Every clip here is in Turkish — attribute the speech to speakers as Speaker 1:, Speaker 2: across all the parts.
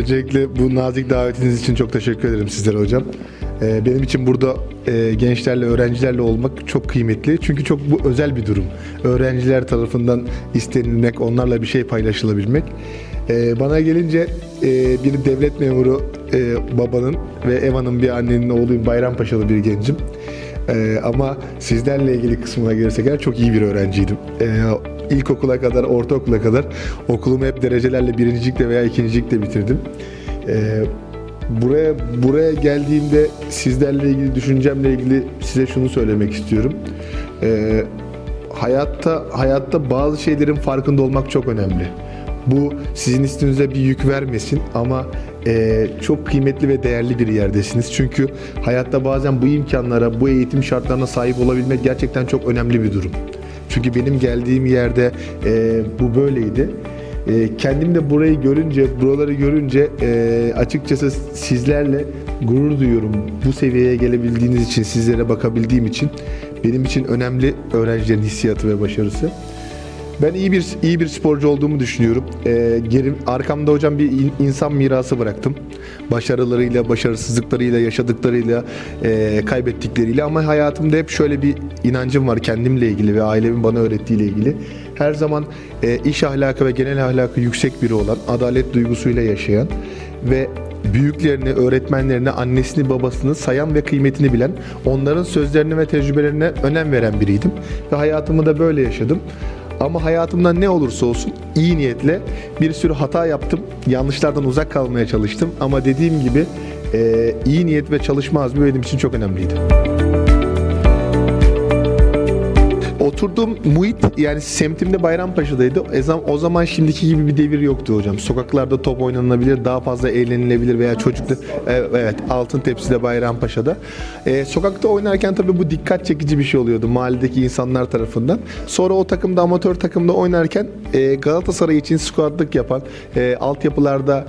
Speaker 1: Öncelikle bu nazik davetiniz için çok teşekkür ederim sizlere hocam. Benim için burada gençlerle, öğrencilerle olmak çok kıymetli. Çünkü çok bu özel bir durum. Öğrenciler tarafından istenilmek, onlarla bir şey paylaşılabilmek. Bana gelince bir devlet memuru babanın ve ev hanım bir annenin oğluyum, Bayrampaşalı bir gencim. Ama sizlerle ilgili kısmına gelirsek eğer çok iyi bir öğrenciydim. İlkokula kadar, ortaokula kadar okulumu hep derecelerle birincilikle veya ikincilikle bitirdim. Buraya geldiğimde sizlerle ilgili, düşüncemle ilgili size şunu söylemek istiyorum. Hayatta bazı şeylerin farkında olmak çok önemli. Bu sizin üstünüze bir yük vermesin ama çok kıymetli ve değerli bir yerdesiniz. Çünkü hayatta bazen bu imkanlara, bu eğitim şartlarına sahip olabilmek gerçekten çok önemli bir durum. Çünkü benim geldiğim yerde bu böyleydi. Kendim de buraları görünce açıkçası sizlerle gurur duyuyorum. Bu seviyeye gelebildiğiniz için, sizlere bakabildiğim için benim için önemli öğrencilerin hissiyatı ve başarısı. Ben iyi bir sporcu olduğumu düşünüyorum. Arkamda hocam bir insan mirası bıraktım. Başarılarıyla, başarısızlıklarıyla, yaşadıklarıyla, kaybettikleriyle. Ama hayatımda hep şöyle bir inancım var kendimle ilgili ve ailemin bana öğrettiğiyle ilgili. Her zaman iş ahlakı ve genel ahlakı yüksek biri olan, adalet duygusuyla yaşayan ve büyüklerini, öğretmenlerini, annesini, babasını sayan ve kıymetini bilen, onların sözlerine ve tecrübelerine önem veren biriydim. Ve hayatımı da böyle yaşadım. Ama hayatımdan ne olursa olsun iyi niyetle bir sürü hata yaptım. Yanlışlardan uzak kalmaya çalıştım. Ama dediğim gibi iyi niyet ve çalışma azmi benim için çok önemliydi. Oturduğum muhit, yani semtimde Bayrampaşa'daydı. O zaman şimdiki gibi bir devir yoktu hocam. Sokaklarda top oynanabilir, daha fazla eğlenilebilir veya çocuklar... Evet, Altıntepsi'de, Bayrampaşa'da. Sokakta oynarken tabii bu dikkat çekici bir şey oluyordu mahalledeki insanlar tarafından. Sonra o takımda, amatör takımda oynarken Galatasaray için scoutlık yapan, altyapılarda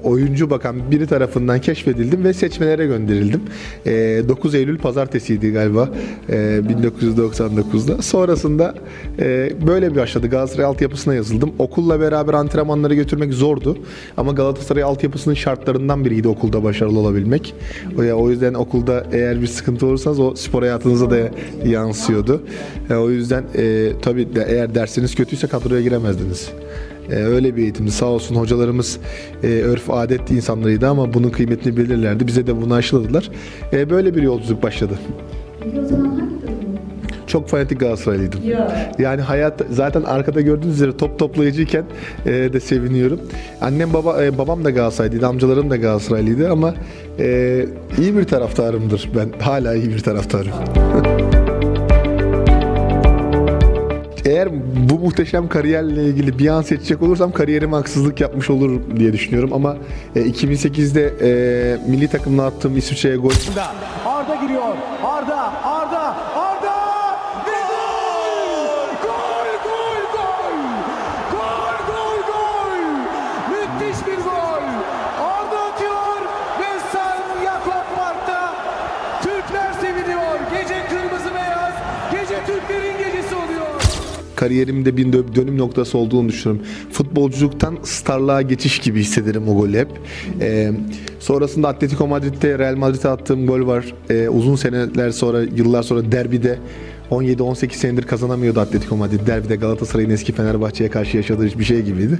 Speaker 1: oyuncu bakan biri tarafından keşfedildim ve seçmelere gönderildim. 9 Eylül pazartesiydi galiba, 1999'da. Sonrasında böyle bir başladı. Galatasaray altyapısına yazıldım. Okulla beraber antrenmanları götürmek zordu. Ama Galatasaray altyapısının şartlarından biriydi okulda başarılı olabilmek. O yüzden okulda eğer bir sıkıntı olursanız o spor hayatınıza da yansıyordu. O yüzden tabii eğer dersiniz kötüyse kadroya giremezdiniz. Öyle bir eğitimdi. Sağ olsun hocalarımız örf adet insanlarıydı ama bunun kıymetini bilirlerdi. Bize de bunu aşıladılar. Böyle bir yolculuk başladı.
Speaker 2: Peki o zaman hangi takım?
Speaker 1: Çok fanatik Galatasaraylıydım. Yani hayat zaten arkada gördüğünüz üzere top toplayıcıyken de seviniyorum. Annem babam da Galatasaraylıydı, amcalarım da Galatasaraylıydı ama iyi bir taraftarımdır. Ben hala iyi bir taraftarım. Eğer bu muhteşem kariyerle ilgili bir an seçecek olursam kariyerime haksızlık yapmış olur diye düşünüyorum ama 2008'de milli takımla attığım İsviçre'ye gol.
Speaker 3: Arda giriyor. Arda ve gol! Müthiş bir gol. Arda atıyor ve San Jakob Park'ta Türkler seviniyor. Gece kırmızı beyaz, gece Türklerin gecesi oluyor.
Speaker 1: Kariyerimde bir dönüm noktası olduğunu düşünüyorum. Futbolculuktan starlığa geçiş gibi hissederim o golü hep. Sonrasında Atletico Madrid'de, Real Madrid'e attığım gol var. Uzun seneler sonra, yıllar sonra derbide 17-18 senedir kazanamıyordu Atletico Madrid. Derbide Galatasaray'ın eski Fenerbahçe'ye karşı yaşadığı bir şey gibiydi.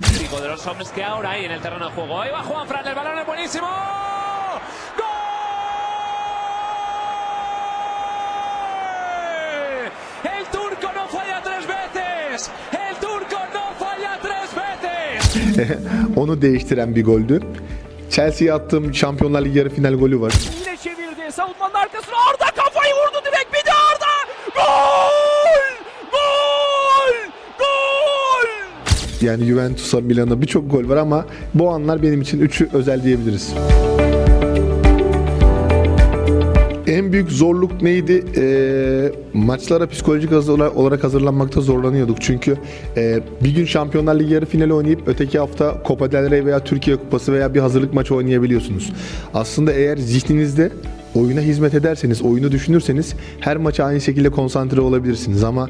Speaker 1: Onu değiştiren bir goldü. Chelsea'ye attığım Şampiyonlar Ligi yarı final golü var.
Speaker 3: Yine çevirdi. Savunmanın arkasına Arda kafayı vurdu direkt. Bir de Arda. Gol!
Speaker 1: Yani Juventus'a, Milan'a birçok gol var ama bu anlar benim için üçü özel diyebiliriz. En büyük zorluk neydi? Maçlara psikolojik olarak hazırlanmakta zorlanıyorduk. Çünkü bir gün Şampiyonlar Ligi yarı finali oynayıp öteki hafta Copa del Rey veya Türkiye Kupası veya bir hazırlık maçı oynayabiliyorsunuz. Aslında eğer zihninizde oyuna hizmet ederseniz, oyunu düşünürseniz her maça aynı şekilde konsantre olabilirsiniz. Ama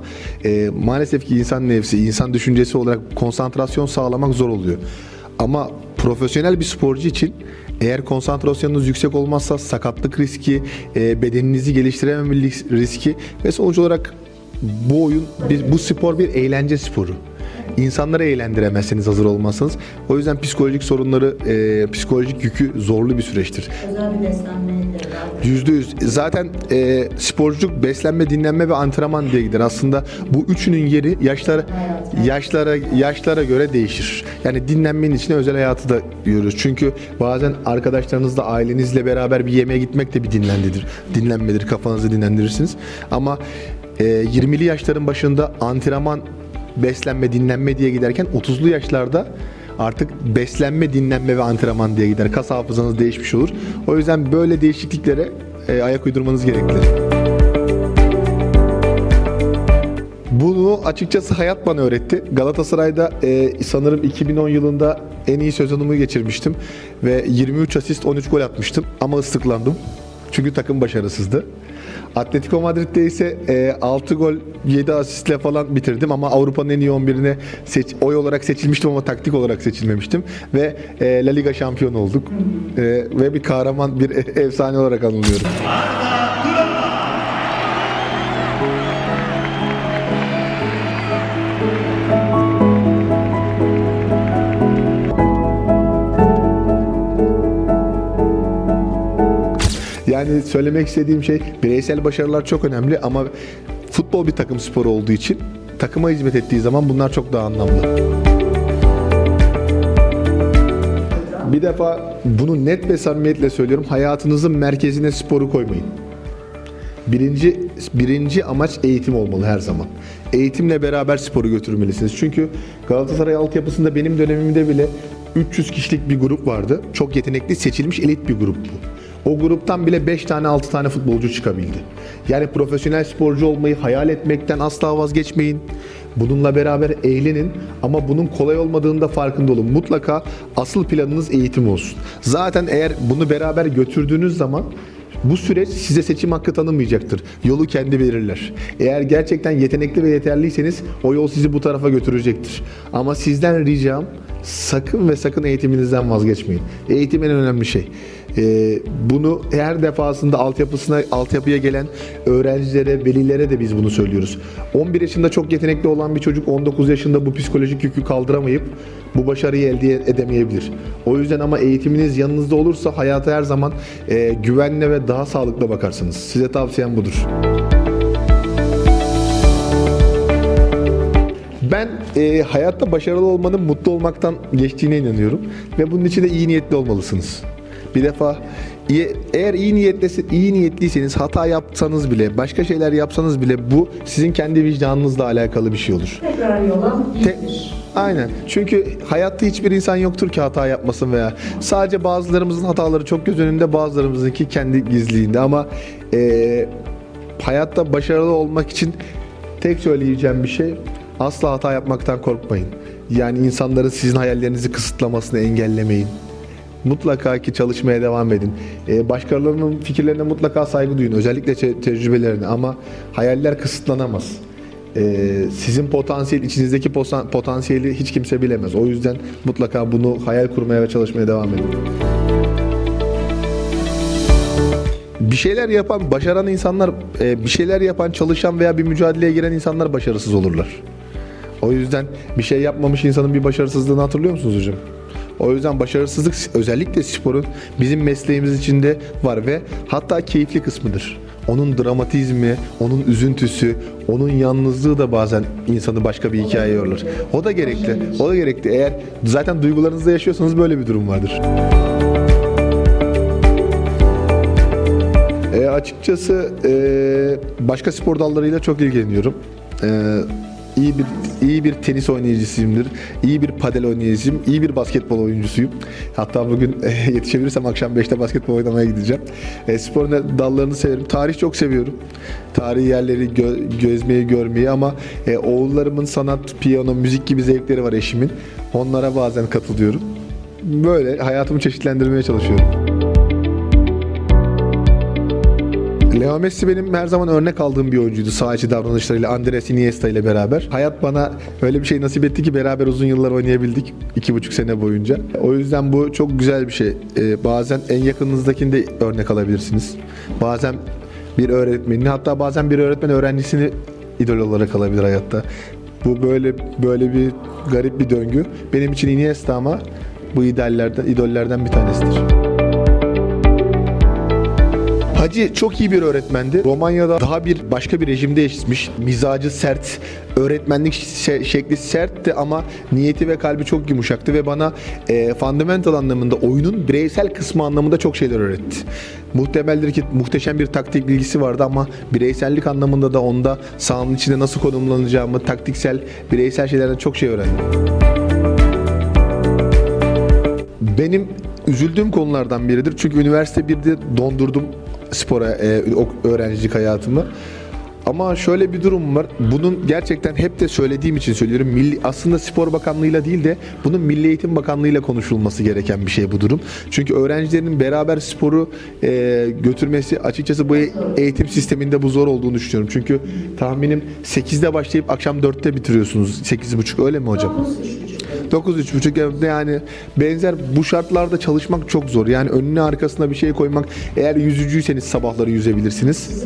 Speaker 1: maalesef ki insan nefsi, insan düşüncesi olarak konsantrasyon sağlamak zor oluyor. Ama profesyonel bir sporcu için eğer konsantrasyonunuz yüksek olmazsa sakatlık riski, bedeninizi geliştirememe riski ve sonuç olarak bu spor bir eğlence sporu. İnsanları eğlendiremezseniz hazır olmazsanız. O yüzden psikolojik sorunları, psikolojik yükü zorlu bir süreçtir.
Speaker 2: Özel bir beslenmedir.
Speaker 1: %100. Zaten sporculuk beslenme, dinlenme ve antrenman diye gider. Aslında bu üçünün yeri yaşlara göre değişir. Yani dinlenmenin içine özel hayatı da görüyoruz. Çünkü bazen arkadaşlarınızla, ailenizle beraber bir yemeğe gitmek de bir dinlenmedir. Kafanızı dinlendirirsiniz. Ama 20'li yaşların başında antrenman, beslenme, dinlenme diye giderken 30'lu yaşlarda artık beslenme, dinlenme ve antrenman diye gider. Kas hafızanız değişmiş olur. O yüzden böyle değişikliklere ayak uydurmanız gerekli. Bunu açıkçası hayat bana öğretti. Galatasaray'da sanırım 2010 yılında en iyi sezonumu geçirmiştim. Ve 23 asist 13 gol atmıştım. Ama ıslıklandım. Çünkü takım başarısızdı. Atletico Madrid'de ise 6 gol 7 asistle falan bitirdim ama Avrupa'nın en iyi 11'ine oy olarak seçilmiştim ama taktik olarak seçilmemiştim ve La Liga şampiyonu olduk. Ve bir kahraman, bir efsane olarak anılıyorum. Yani söylemek istediğim şey, bireysel başarılar çok önemli ama futbol bir takım sporu olduğu için takıma hizmet ettiği zaman bunlar çok daha anlamlı. Bir defa bunu net ve samimiyetle söylüyorum. Hayatınızın merkezine sporu koymayın. Birinci amaç eğitim olmalı her zaman. Eğitimle beraber sporu götürmelisiniz. Çünkü Galatasaray altyapısında benim dönemimde bile 300 kişilik bir grup vardı. Çok yetenekli, seçilmiş elit bir grup bu. O gruptan bile 5 tane 6 tane futbolcu çıkabildi. Yani profesyonel sporcu olmayı hayal etmekten asla vazgeçmeyin. Bununla beraber eğlenin ama bunun kolay olmadığında farkında olun. Mutlaka asıl planınız eğitim olsun. Zaten eğer bunu beraber götürdüğünüz zaman bu süreç size seçim hakkı tanımayacaktır. Yolu kendi belirler. Eğer gerçekten yetenekli ve yeterliyseniz o yol sizi bu tarafa götürecektir. Ama sizden ricam sakın ve sakın eğitiminizden vazgeçmeyin. Eğitim en önemli şey. Bunu her defasında altyapıya gelen öğrencilere, velilere de biz bunu söylüyoruz. 11 yaşında çok yetenekli olan bir çocuk 19 yaşında bu psikolojik yükü kaldıramayıp bu başarıyı elde edemeyebilir. O yüzden ama eğitiminiz yanınızda olursa hayata her zaman güvenle ve daha sağlıklı bakarsınız. Size tavsiyem budur. Ben hayatta başarılı olmanın mutlu olmaktan geçtiğine inanıyorum ve bunun için de iyi niyetli olmalısınız. Bir defa eğer iyi niyetliyseniz hata yapsanız bile, başka şeyler yapsanız bile bu sizin kendi vicdanınızla alakalı bir şey olur.
Speaker 2: Tekrar yola iyidir.
Speaker 1: Aynen. Çünkü hayatta hiçbir insan yoktur ki hata yapmasın veya sadece bazılarımızın hataları çok göz önünde, bazılarımızınki kendi gizliğinde ama hayatta başarılı olmak için tek söyleyeceğim bir şey, asla hata yapmaktan korkmayın. Yani insanların sizin hayallerinizi kısıtlamasını engellemeyin. Mutlaka ki çalışmaya devam edin. Başkalarının fikirlerine mutlaka saygı duyun. Özellikle tecrübelerine ama hayaller kısıtlanamaz. Sizin içinizdeki potansiyeli hiç kimse bilemez. O yüzden mutlaka bunu hayal kurmaya ve çalışmaya devam edin. Bir şeyler yapan, başaran insanlar, bir şeyler yapan, çalışan veya bir mücadeleye giren insanlar başarısız olurlar. O yüzden bir şey yapmamış insanın bir başarısızlığını hatırlıyor musunuz hocam? O yüzden başarısızlık özellikle sporun bizim mesleğimiz içinde var ve hatta keyifli kısmıdır. Onun dramatizmi, onun üzüntüsü, onun yalnızlığı da bazen insanı başka bir hikayeye yorulur. O da gerekli. O da gerekli. Eğer zaten duygularınızda yaşıyorsanız böyle bir durum vardır. Açıkçası başka spor dallarıyla çok ilgileniyorum. İyi bir tenis oynayıcısıyımdır. İyi bir padel oynayıcısıyım. İyi bir basketbol oyuncusuyum. Hatta bugün yetişebilirsem akşam 5'te basketbol oynamaya gideceğim. Spor dallarını severim. Tarih çok seviyorum. Tarihi yerleri gezmeyi, görmeyi ama oğullarımın sanat, piyano, müzik gibi zevkleri var eşimin. Onlara bazen katılıyorum. Böyle hayatımı çeşitlendirmeye çalışıyorum. Leo Messi benim her zaman örnek aldığım bir oyuncuydu saha içi davranışlarıyla, Andres Iniesta ile beraber. Hayat bana öyle bir şey nasip etti ki beraber uzun yıllar oynayabildik 2,5 sene boyunca. O yüzden bu çok güzel bir şey. Bazen en yakınınızdakini de örnek alabilirsiniz. Bazen bir öğretmenini, hatta bazen bir öğretmen öğrencisini idol olarak alabilir hayatta. Bu böyle bir garip bir döngü. Benim için Iniesta ama bu idollerden bir tanesidir. Hacı çok iyi bir öğretmendi. Romanya'da başka bir rejimde yetişmiş. Mizacı sert, öğretmenlik şekli sertti ama niyeti ve kalbi çok yumuşaktı ve bana fundamental anlamında, oyunun bireysel kısmı anlamında çok şeyler öğretti. Muhtemeldir ki muhteşem bir taktik bilgisi vardı ama bireysellik anlamında da onda sahanın içinde nasıl konumlanacağımı, taktiksel, bireysel şeylerden çok şey öğrendim. Benim üzüldüğüm konulardan biridir. Çünkü üniversite 1'de dondurdum spora, öğrencilik hayatımı. Ama şöyle bir durum var. Bunun gerçekten hep de söylediğim için söylüyorum. Aslında Spor Bakanlığı'yla değil de bunun Milli Eğitim Bakanlığı'yla konuşulması gereken bir şey bu durum. Çünkü öğrencilerin beraber sporu götürmesi, açıkçası bu eğitim sisteminde bu zor olduğunu düşünüyorum. Çünkü tahminim 8'de başlayıp akşam 4'te bitiriyorsunuz. 8.30 öyle mi hocam? 9-3.30 yani benzer bu şartlarda çalışmak çok zor. Yani önüne arkasına bir şey koymak, eğer yüzücüyseniz sabahları yüzebilirsiniz.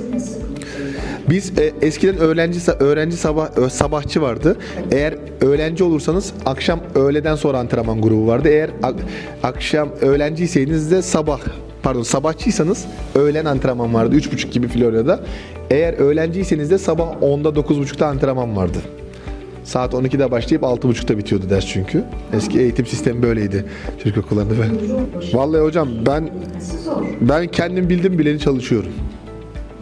Speaker 1: Biz eskiden sabahçı vardı. Eğer öğlenci olursanız akşam öğleden sonra antrenman grubu vardı. Eğer akşam öğlenciyseniz de sabahçıysanız öğlen antrenman vardı. 3.30 gibi Florya'da. Eğer öğlenciyseniz de sabah 10'da 9.30'da antrenman vardı. Saat 12'de başlayıp 6.30'da bitiyordu ders çünkü. Eski eğitim sistemi böyleydi Türk okullarında. Vallahi hocam ben kendim bildim bileli çalışıyorum.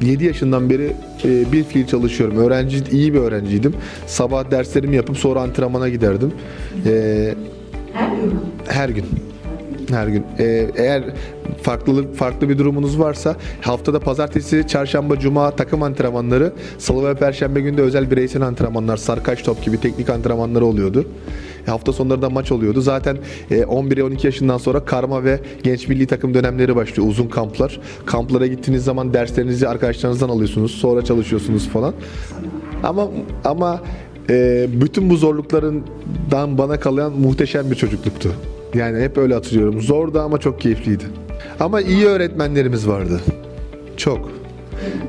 Speaker 1: 7 yaşından beri bir fiil çalışıyorum. İyi bir öğrenciydim. Sabah derslerimi yapıp sonra antrenmana giderdim. Her gün. Her gün. Eğer farklı bir durumunuz varsa haftada pazartesi, çarşamba, cuma takım antrenmanları, salı ve perşembe günde özel bireysel antrenmanlar, sarkaç top gibi teknik antrenmanları oluyordu. Hafta sonları da maç oluyordu. Zaten 11-12 yaşından sonra karma ve genç milli takım dönemleri başlıyor. Uzun kamplar. Kamplara gittiğiniz zaman derslerinizi arkadaşlarınızdan alıyorsunuz. Sonra çalışıyorsunuz falan. Ama bütün bu zorluklarından bana kalan muhteşem bir çocukluktu. Yani hep öyle hatırlıyorum. Zordu ama çok keyifliydi. Ama iyi öğretmenlerimiz vardı. Çok.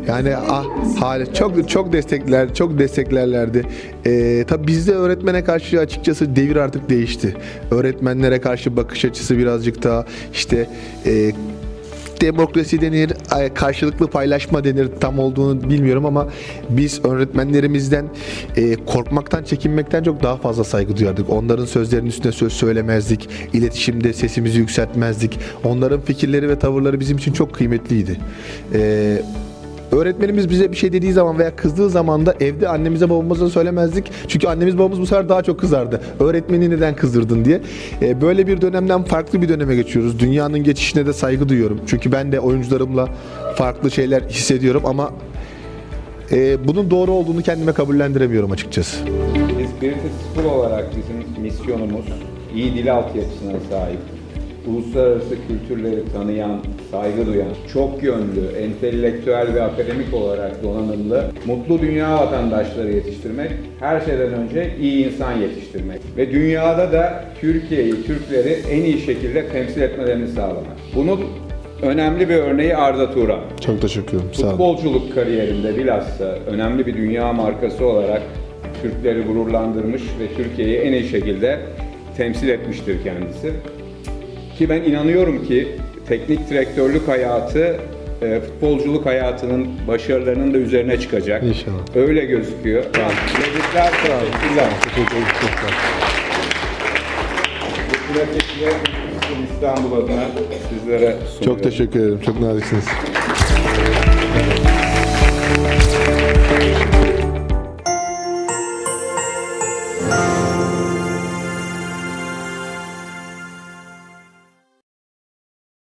Speaker 1: Yani çok desteklerlerdi. Tabii bizde öğretmene karşı açıkçası devir artık değişti. Öğretmenlere karşı bakış açısı birazcık daha demokrasi denir, karşılıklı paylaşma denir, tam olduğunu bilmiyorum ama biz öğretmenlerimizden korkmaktan, çekinmekten çok daha fazla saygı duyardık. Onların sözlerinin üstüne söz söylemezdik, iletişimde sesimizi yükseltmezdik. Onların fikirleri ve tavırları bizim için çok kıymetliydi. Öğretmenimiz bize bir şey dediği zaman veya kızdığı zaman da evde annemize babamıza söylemezdik. Çünkü annemiz babamız bu sefer daha çok kızardı. Öğretmeni neden kızdırdın diye. Böyle bir dönemden farklı bir döneme geçiyoruz. Dünyanın geçişine de saygı duyuyorum. Çünkü ben de oyuncularımla farklı şeyler hissediyorum ama bunun doğru olduğunu kendime kabullendiremiyorum açıkçası.
Speaker 4: Biz British School olarak bizim misyonumuz iyi dil altyapısına sahip, uluslararası kültürleri tanıyan, saygı duyan, çok yönlü, entelektüel ve akademik olarak donanımlı, mutlu dünya vatandaşları yetiştirmek, her şeyden önce iyi insan yetiştirmek. Ve dünyada da Türkiye'yi, Türkleri en iyi şekilde temsil etmelerini sağlamak. Bunun önemli bir örneği Arda Turan.
Speaker 1: Çok teşekkür ederim. Sağ olun.
Speaker 4: Futbolculuk kariyerinde bilhassa önemli bir dünya markası olarak Türkleri gururlandırmış ve Türkiye'yi en iyi şekilde temsil etmiştir kendisi. Ki ben inanıyorum ki teknik direktörlük hayatı futbolculuk hayatının başarılarının da üzerine çıkacak.
Speaker 1: İnşallah.
Speaker 4: Öyle gözüküyor. Tebrikler, teşekkürler. Bu pratikle İstanbul adına sizlere sunuyorum.
Speaker 1: Çok teşekkür ederim. Çok naziksiniz.